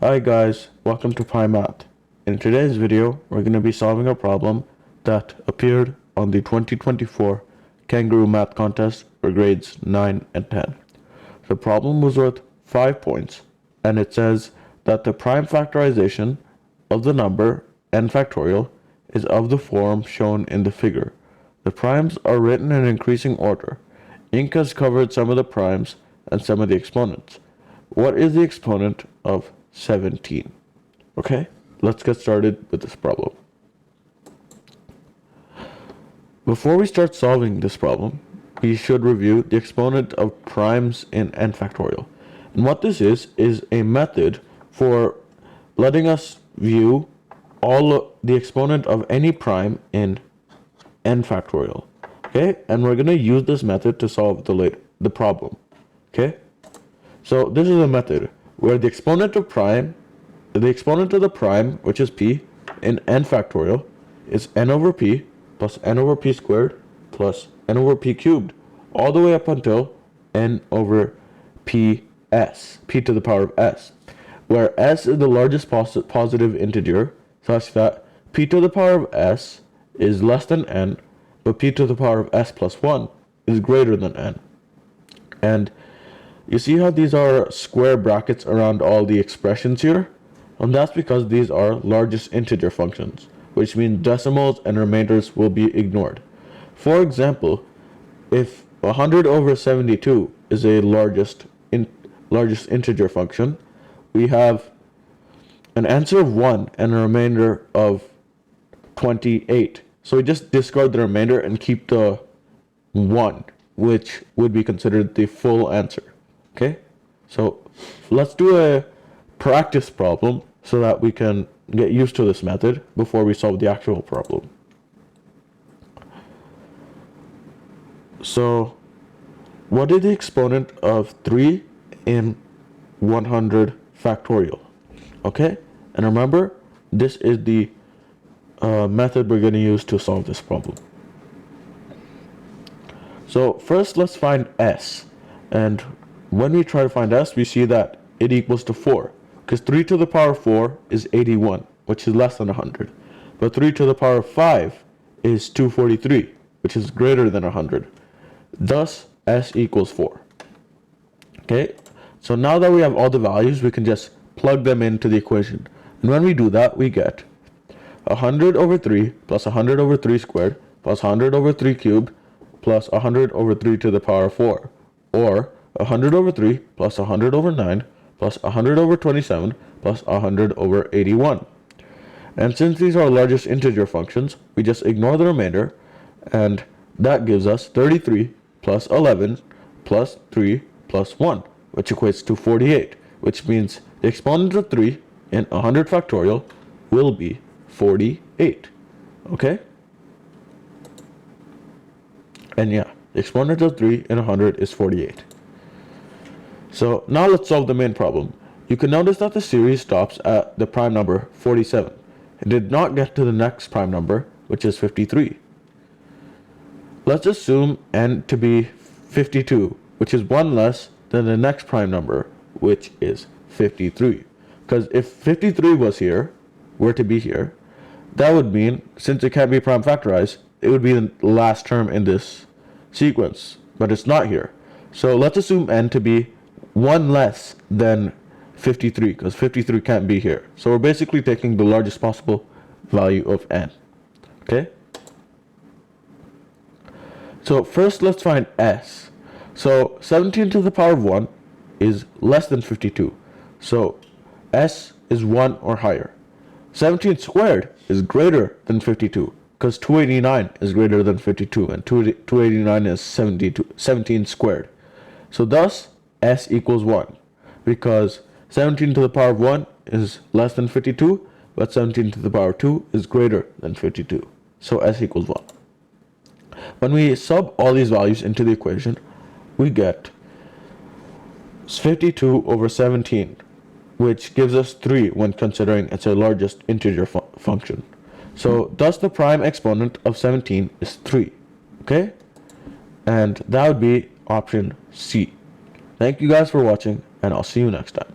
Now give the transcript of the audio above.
Hi guys, welcome to PyMath. In today's video, we're going to be solving a problem that appeared on the 2024 Kangaroo Math Contest for grades 9 and 10. The problem was worth 5 points, and it says that the prime factorization of the number n factorial is of the form shown in the figure. The primes are written in increasing order. Ink has covered some of the primes and some of the exponents. What is the exponent of 17? Okay, let's get started with this problem. Before we start solving this problem, we should review the exponent of primes in n factorial. And what this is a method for letting us view the exponent of any prime in n factorial. Okay, and we're going to use this method to solve the problem. Okay, so this is a method where the exponent of the prime, which is p, in n factorial is n over p plus n over p squared plus n over p cubed, all the way up until n over p to the power of s, where s is the largest positive integer such that p to the power of s is less than n, but p to the power of s plus 1 is greater than n. And you see how these are square brackets around all the expressions here? And that's because these are largest integer functions, which means decimals and remainders will be ignored. For example, if 100 over 72 is a largest integer function, we have an answer of 1 and a remainder of 28. So we just discard the remainder and keep the 1, which would be considered the full answer. Okay, so let's do a practice problem so that we can get used to this method before we solve the actual problem. So what is the exponent of 3 in 100 factorial? Okay, and remember, this is the method we're going to use to solve this problem. So first let's find s, and when we try to find s, we see that it equals to 4, because 3 to the power of 4 is 81, which is less than 100. But 3 to the power of 5 is 243, which is greater than 100. Thus, s equals 4. Okay, so now that we have all the values, we can just plug them into the equation. And when we do that, we get 100 over 3 plus 100 over 3 squared plus 100 over 3 cubed plus 100 over 3 to the power of 4, or 100 over 3 plus 100 over 9 plus 100 over 27 plus 100 over 81. And since these are largest integer functions, we just ignore the remainder, and that gives us 33 plus 11 plus 3 plus 1, which equates to 48, which means the exponent of 3 in 100 factorial will be 48. Okay? And yeah, the exponent of 3 in 100 is 48. So now let's solve the main problem. You can notice that the series stops at the prime number 47. It did not get to the next prime number, which is 53. Let's assume n to be 52, which is 1 less than the next prime number, which is 53. Because if 53 were to be here, that would mean, since it can't be prime factorized, it would be the last term in this sequence, but it's not here. So let's assume n to be 1 less than 53, because 53 can't be here. So we're basically taking the largest possible value of n. Okay? So first let's find s. So 17 to the power of 1 is less than 52. So s is 1 or higher. 17 squared is greater than 52, because 289 is greater than 52, and 289 is 17 squared. So thus, s equals 1, because 17 to the power of 1 is less than 52, but 17 to the power of 2 is greater than 52. So s equals 1. When we sub all these values into the equation, we get 52 over 17, which gives us 3 when considering it's a largest integer function. So thus the prime exponent of 17 is 3. Okay? And that would be option C. Thank you guys for watching, and I'll see you next time.